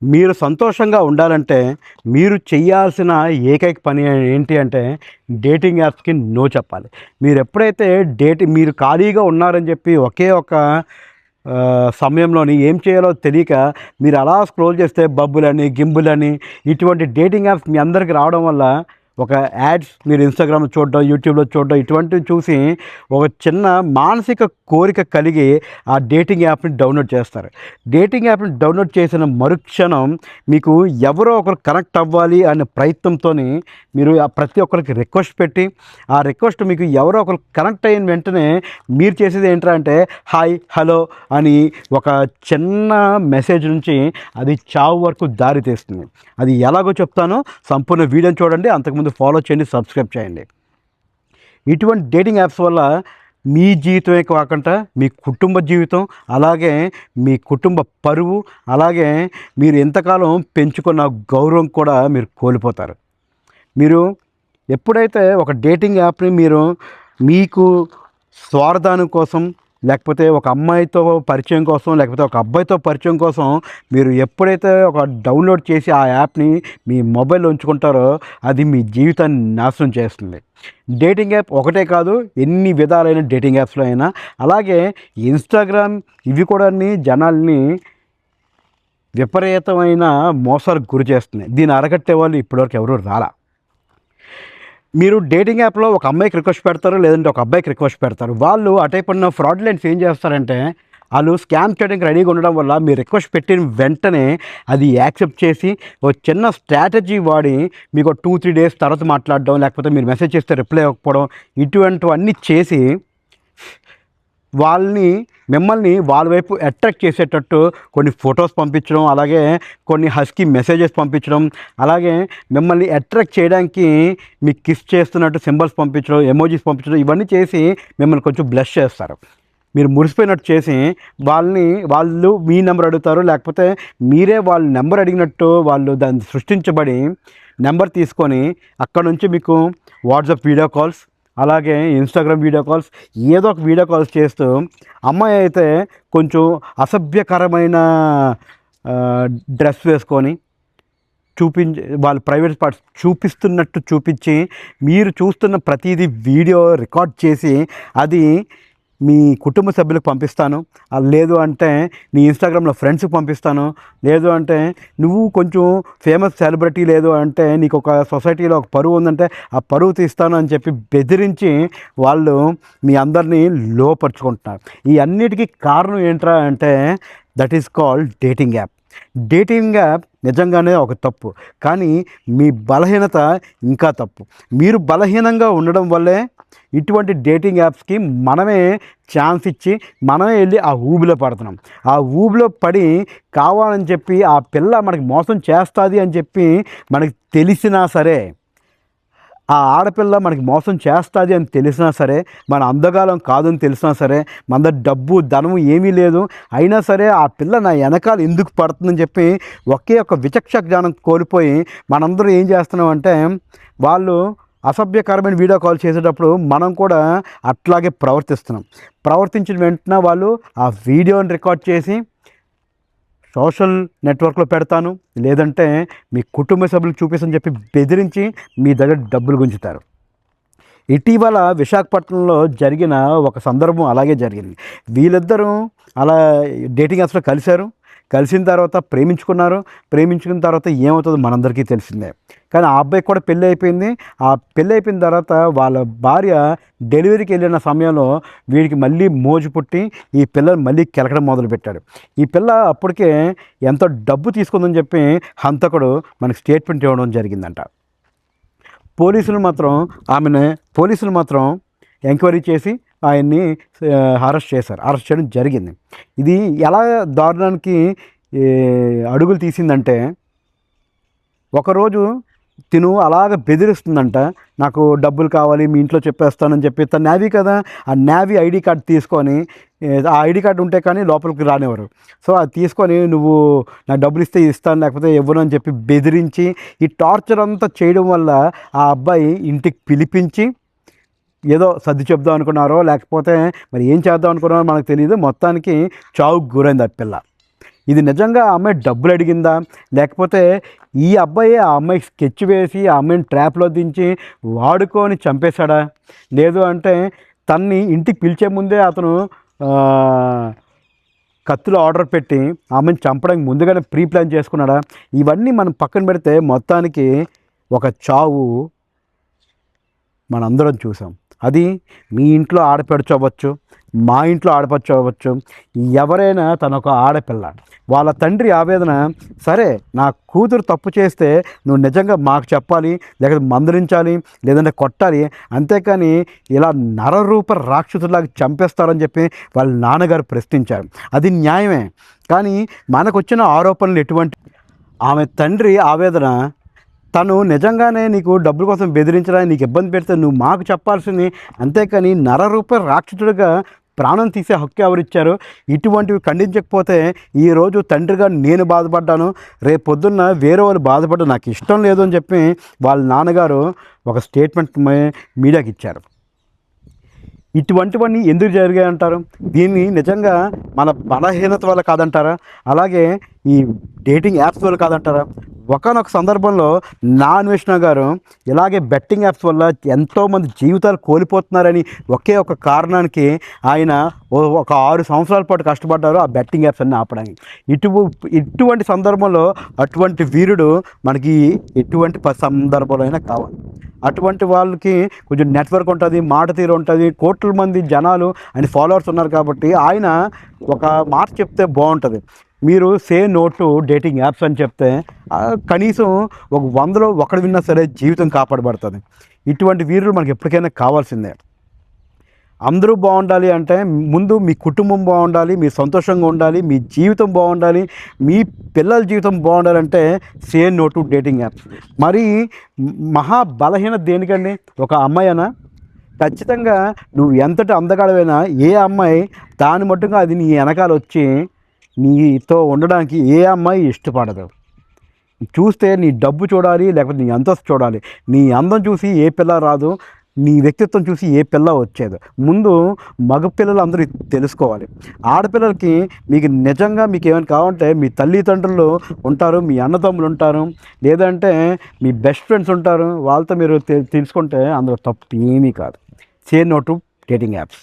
మీరు సంతోషంగా ఉండాలంటే మీరు చేయాల్సిన ఏకైక పని ఏంటి అంటే డేటింగ్ యాప్స్కి నో చెప్పాలి. మీరు ఎప్పుడైతే మీరు ఖాళీగా ఉన్నారని చెప్పి ఒకే ఒక సమయంలోని ఏం చేయాలో తెలియక మీరు అలా స్క్రోల్ చేస్తే బబ్బులని గింబులని ఇటువంటి డేటింగ్ యాప్స్ మీ అందరికి రావడం వల్ల ఒక యాడ్స్ మీరు ఇన్స్టాగ్రామ్లో చూడడం, యూట్యూబ్లో చూడడం ఇటువంటివి చూసి ఒక చిన్న మానసిక కోరిక కలిగి ఆ డేటింగ్ యాప్ని డౌన్లోడ్ చేస్తారు. డేటింగ్ యాప్ని డౌన్లోడ్ చేసిన మరుక్షణం మీకు ఎవరో ఒకరు కనెక్ట్ అవ్వాలి అనే ప్రయత్నంతో మీరు ప్రతి ఒక్కరికి రిక్వెస్ట్ పెట్టి ఆ రిక్వెస్ట్ మీకు ఎవరో ఒకరు కనెక్ట్ అయిన వెంటనే మీరు చేసేది ఏంటంటే హాయ్ హలో అని ఒక చిన్న మెసేజ్ నుంచి అది చావు వరకు దారి తీస్తుంది. అది ఎలాగో చెప్తానో సంపూర్ణ వీడియోని చూడండి, అంతకుముందు ఫాలో చేయండి, సబ్స్క్రైబ్ చేయండి. ఇటువంటి డేటింగ్ యాప్స్ వల్ల మీ జీవితమే కాకుండా మీ కుటుంబ జీవితం, అలాగే మీ కుటుంబ పరువు, అలాగే మీరు ఎంతకాలం పెంచుకున్న గౌరవం కూడా మీరు కోల్పోతారు. మీరు ఎప్పుడైతే ఒక డేటింగ్ యాప్ని మీకు స్వార్థానం కోసం, లేకపోతే ఒక అమ్మాయితో పరిచయం కోసం, లేకపోతే ఒక అబ్బాయితో పరిచయం కోసం మీరు ఎప్పుడైతే ఒక డౌన్లోడ్ చేసి ఆ యాప్ని మీ మొబైల్లో ఉంచుకుంటారో అది మీ జీవితాన్ని నాశనం చేస్తుంది. డేటింగ్ యాప్ ఒకటే కాదు, ఎన్ని విధాలైన డేటింగ్ యాప్స్లో అయినా, అలాగే ఇన్స్టాగ్రామ్ ఇవి కూడా జనాల్ని విపరీతమైన మోసాలకు గురి చేస్తున్నాయి. దీన్ని అరగట్టే వాళ్ళు ఇప్పటివరకు ఎవరు రాలా. మీరు డేటింగ్ యాప్లో ఒక అమ్మాయికి రిక్వెస్ట్ పెడతారు, లేదంటే ఒక అబ్బాయికి రిక్వెస్ట్ పెడతారు. వాళ్ళు ఆ టైప్ ఉన్న ఫ్రాడ్లెంట్స్ ఏం చేస్తారంటే వాళ్ళు స్కామ్ చేయడానికి రెడీగా ఉండడం వల్ల మీరు రిక్వెస్ట్ పెట్టిన వెంటనే అది యాక్సెప్ట్ చేసి ఒక చిన్న స్ట్రాటజీ వాడి మీకు 2-3 డేస్ తర్వాత మాట్లాడడం, లేకపోతే మీరు మెసేజ్ చేస్తే రిప్లై ఇవ్వకపోవడం ఇటువంటివన్నీ చేసి మిమ్మల్ని వాళ్ళ వైపు అట్రాక్ట్ చేసేటట్టు కొన్ని ఫొటోస్ పంపించడం, అలాగే కొన్ని హస్కీ మెసేజెస్ పంపించడం, అలాగే మిమ్మల్ని అట్రాక్ట్ చేయడానికి మీకు కిస్ చేస్తున్నట్టు సింబల్స్ పంపించడం, ఎమోజీస్ పంపించడం, ఇవన్నీ చేసి మిమ్మల్ని కొంచెం బ్లష్ చేస్తారు. మీరు మురిసిపోయినట్టు చేసి వాళ్ళు మీ నెంబర్ అడుగుతారు, లేకపోతే మీరే వాళ్ళ నెంబర్ అడిగినట్టు వాళ్ళు దాన్ని సృష్టించబడి నెంబర్ తీసుకొని అక్కడ నుంచి మీకు వాట్సాప్ వీడియో కాల్స్, అలాగే ఇన్స్టాగ్రామ్ వీడియో కాల్స్, ఏదో ఒక వీడియో కాల్స్ చేస్తూ అమ్మాయి అయితే కొంచెం అసభ్యకరమైన డ్రెస్ వేసుకొని వాళ్ళ ప్రైవేట్ పార్ట్స్ చూపిస్తున్నట్టు చూపించి మీరు చూస్తున్న ప్రతిదీ వీడియో రికార్డ్ చేసి అది మీ కుటుంబ సభ్యులకు పంపిస్తాను, లేదు అంటే నీ ఇన్స్టాగ్రామ్లో ఫ్రెండ్స్కి పంపిస్తాను, లేదు అంటే నువ్వు కొంచెం ఫేమస్ సెలబ్రిటీ, లేదు అంటే నీకు ఒక సొసైటీలో ఒక పరువు ఉందంటే ఆ పరువు తీస్తాను అని చెప్పి బెదిరించి వాళ్ళు మీ అందరినీ లోపరుచుకుంటున్నారు. ఈ అన్నిటికీ కారణం ఏంట్రా అంటే that is called dating app. Dating app నిజంగానే ఒక తప్పు, కానీ మీ బలహీనత ఇంకా తప్పు. మీరు బలహీనంగా ఉండడం వల్లే ఇటువంటి డేటింగ్ యాప్స్కి మనమే ఛాన్స్ ఇచ్చి మనమే వెళ్ళి ఆ ఊబిలో పడుతున్నాం. ఆ ఊబిలో పడి కావాలని చెప్పి ఆ పిల్ల మనకి మోసం చేస్తుంది అని చెప్పి మనకి తెలిసినా సరే, ఆ ఆడపిల్ల మనకి మోసం చేస్తుంది అని తెలిసినా సరే, మన అందగాలం కాదని తెలిసినా సరే, మన దగ్గర డబ్బు ధనం ఏమీ లేదు అయినా సరే ఆ పిల్ల నా వెనకాల ఎందుకు పడుతుందని చెప్పి ఒకే ఒక విచక్ష జ్ఞానం కోల్పోయి మనందరం ఏం చేస్తున్నామంటే వాళ్ళు అసభ్యకరమైన వీడియో కాల్ చేసేటప్పుడు మనం కూడా అట్లాగే ప్రవర్తించిన వెంటనే వాళ్ళు ఆ వీడియోని రికార్డ్ చేసి సోషల్ నెట్వర్క్లో పెడతాను, లేదంటే మీ కుటుంబ సభ్యులకు చూపిస్తని చెప్పి బెదిరించి మీ దగ్గర డబ్బులు గుంజుతారు. ఇటీవల విశాఖపట్నంలో జరిగిన ఒక సందర్భం అలాగే జరిగింది. వీళ్ళిద్దరూ అలా డేటింగ్ యాప్స్లో కలిసిన తర్వాత ప్రేమించుకున్న తర్వాత ఏమవుతుందో మనందరికీ తెలిసిందే. కానీ ఆ అబ్బాయికి కూడా పెళ్ళి అయిపోయింది. ఆ పెళ్ళి అయిపోయిన తర్వాత వాళ్ళ భార్య డెలివరీకి వెళ్ళిన సమయంలో వీడికి మళ్ళీ మోజు పుట్టి ఈ పిల్లని మళ్ళీ కెలకడం మొదలుపెట్టాడు. ఈ పిల్ల అప్పటికే ఎంతో డబ్బు తీసుకుందని చెప్పి హంతకుడు మనకి స్టేట్మెంట్ ఇవ్వడం జరిగిందంట. పోలీసులు మాత్రం ఎంక్వైరీ చేసి ఆయన్ని అరెస్ట్ చేయడం జరిగింది. ఇది ఎలా దారుణానికి అడుగులు తీసిందంటే ఒకరోజు తిను అలాగ బెదిరిస్తుందంట, నాకు డబ్బులు కావాలి మీ ఇంట్లో చెప్పేస్తానని చెప్పి. తన నేవీ కదా, ఆ నేవీ ఐడి కార్డు తీసుకొని, ఆ ఐడి కార్డు ఉంటే కానీ లోపలికి రానివ్వరు. సో అది తీసుకొని నువ్వు నాకు డబ్బులు ఇస్తే ఇస్తాను, లేకపోతే ఇవ్వను అని చెప్పి బెదిరించి ఈ టార్చర్ అంతా చేయడం వల్ల ఆ అబ్బాయి ఇంటికి పిలిపించి ఏదో సర్ది చెప్దాం అనుకున్నారో లేకపోతే మరి ఏం చేద్దాం అనుకున్నారో మనకు తెలియదు, మొత్తానికి చావుకు గురైంది ఆ పిల్ల. ఇది నిజంగా ఆ అమ్మాయి డబ్బులు అడిగిందా, లేకపోతే ఈ అబ్బాయి ఆ అమ్మాయి స్కెచ్ వేసి ఆ అమ్మాయిని ట్రాప్లో దించి వాడుకొని చంపేశాడా, లేదు అంటే తన్ని ఇంటికి పిలిచే ముందే అతను కత్తులు ఆర్డర్ పెట్టి ఆమెను చంపడానికి ముందుగానే ప్రీ ప్లాన్ చేసుకున్నాడా? ఇవన్నీ మనం పక్కన పెడితే మొత్తానికి ఒక చావు మనందరం చూసాం. అది మీ ఇంట్లో ఆడపడుచు అవ్వచ్చు, మా ఇంట్లో ఆడపడుచు అవ్వచ్చు, ఎవరైనా తనొక ఆడపిల్ల. వాళ్ళ తండ్రి ఆవేదన, సరే నా కూతురు తప్పు చేస్తే నువ్వు నిజంగా మాకు చెప్పాలి, లేకపోతే మందలించాలి, లేదంటే కొట్టాలి, అంతేకాని ఇలా నరరూప రాక్షసులాగా చంపేస్తారని చెప్పి వాళ్ళ నాన్నగారు ప్రశ్నించారు. అది న్యాయమే. కానీ మనకొచ్చిన ఆరోపణలు ఎటువంటి, ఆమె తండ్రి ఆవేదన, తను నిజంగానే నీకు డబ్బుల కోసం బెదిరించడానికి నీకు ఇబ్బంది పెడితే నువ్వు మాకు చెప్పాల్సింది, అంతేకాని నరరూప రాక్షసుడిగా ప్రాణం తీసే హక్కు ఎవరిచ్చారు? ఇటువంటివి ఖండించకపోతే ఈరోజు తండ్రిగా నేను బాధపడ్డాను, రేపు పొద్దున్న వేరే వాళ్ళు బాధపడ్డా నాకు ఇష్టం లేదు అని చెప్పి వాళ్ళ నాన్నగారు ఒక స్టేట్మెంట్ మీడియాకి ఇచ్చారు. ఇటువంటివన్నీ ఎందుకు జరిగాయి అంటారు? దీన్ని నిజంగా మన బలహీనత వల్ల కాదంటారా? అలాగే ఈ డేటింగ్ యాప్స్ వల్ల కాదంటారా? ఒకానొక సందర్భంలో నా అన్వేషణ గారు ఇలాగే బెట్టింగ్ యాప్స్ వల్ల ఎంతోమంది జీవితాలు కోల్పోతున్నారని ఒకే ఒక కారణానికి ఆయన ఒక 6 సంవత్సరాల పాటు కష్టపడ్డారు ఆ బెట్టింగ్ యాప్స్ అన్ని ఆపడానికి. ఇటువంటి సందర్భంలో అటువంటి వీరుడు మనకి ఎటువంటి సందర్భంలో అయినా కావాలి. అటువంటి వాళ్ళకి కొంచెం నెట్వర్క్ ఉంటుంది, మాట తీరు ఉంటుంది, కోట్ల మంది జనాలు ఆయన ఫాలోవర్స్ ఉన్నారు కాబట్టి ఆయన ఒక మాట చెప్తే బాగుంటుంది. మీరు say no to dating apps అని చెప్తే కనీసం ఒక 100లో ఒకడు విన్నా సరే జీవితం కాపాడబడుతుంది. ఇటువంటి వీరులు మనకి ఎప్పటికైనా కావాల్సిందే. అందరూ బాగుండాలి అంటే ముందు మీ కుటుంబం బాగుండాలి, మీరు సంతోషంగా ఉండాలి, మీ జీవితం బాగుండాలి, మీ పిల్లల జీవితం బాగుండాలంటే say no to dating apps. మరి మహా బలహీనత దేనికండి? ఒక అమ్మాయినా ఖచ్చితంగా నువ్వు ఎంతటి అందగాడమైనా ఏ అమ్మాయి దాని మట్టుగా అది నీ వెనకాల వచ్చి నీతో ఉండడానికి ఏ అమ్మాయి ఇష్టపడదు. చూస్తే నీ డబ్బు చూడాలి, లేకపోతే నీ అంతస్తు చూడాలి. నీ అందం చూసి ఏ పిల్ల రాదు, నీ వ్యక్తిత్వం చూసి ఏ పిల్ల వచ్చేది. ముందు మగపిల్లలు అందరూ తెలుసుకోవాలి. ఆడపిల్లలకి మీకు నిజంగా మీకు ఏమైనా కావాలంటే మీ తల్లిదండ్రులు ఉంటారు, మీ అన్నదమ్ములు ఉంటారు, లేదంటే మీ బెస్ట్ ఫ్రెండ్స్ ఉంటారు, వాళ్ళతో మీరు తెలుసుకుంటే అందులో తప్పు ఏమీ కాదు. Say no to dating apps.